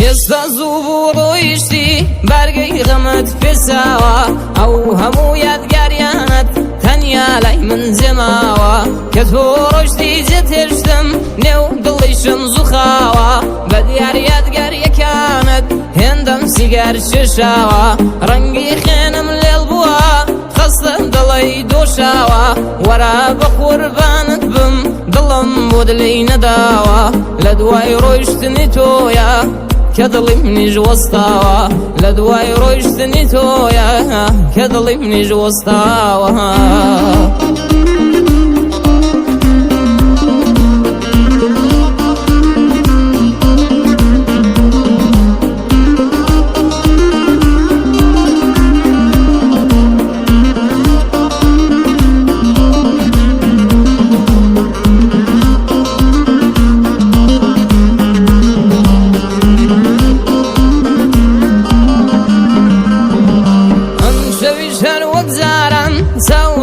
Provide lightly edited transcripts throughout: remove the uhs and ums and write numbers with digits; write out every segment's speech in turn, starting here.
ئێستا زوو بوو ڕۆیشتی بەرگەی غەمت پێساوە ئەو هەموو یادگاریانت تەنیا لای من جێماوە کە تۆ ڕۆیشتی جێتێشتم نێو دڵیشم زووخاوە بە دیار یادگاریەکانت هێندەم سیگار شێشاوە ڕەنگی خێنم لێڵ بووە خەستە دڵی دۆشاوە وەرە بە قوربانت بم دڵم بۆ دلەی نەداوە لە دوای ڕۆیشتنی تۆیە کە دڵی منیش وەستاوە لە دوای ڕۆیشتنی تۆیە کە دڵی منیش وەستاوە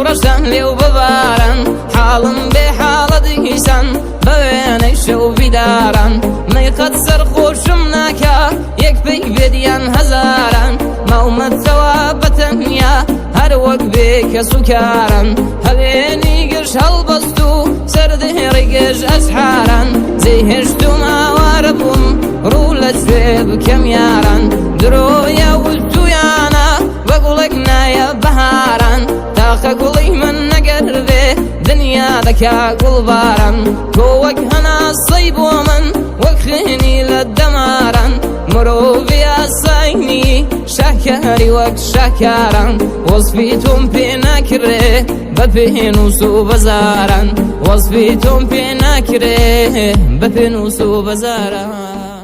ڕەشتان لێو ببارن حاڵم بێ حاڵە دیسان بە وێنەی شەو بیداران مەیقەت سەرخۆشم ناکە یەک پێی بێدیان هەزاران ماومەتەوە بەتەنیا هەر وەک بێ کە سوکارن هەوێنی گەش هەڵبەست و سەردێڕی گەژ ئەسحاران جێهێشت و ماوارە بووم ڕوو لە کوێ بکەم یاران درۆیە وتویانە بە گوڵێک نایە بەهاران تاقە گوڵی من نەگەر بێ دنیا دەکا گوڵباران تۆ وەک هەناسەی بۆ من وەک خوێنی لە دەماران مرۆڤی ئاساینی شاکاری وەک شاکاران وەزفی تۆم پێ ناکرێ بە پێنووس و بەزاران وەزفی تۆم پێ ناکرێ بە پێنووس و بەزاران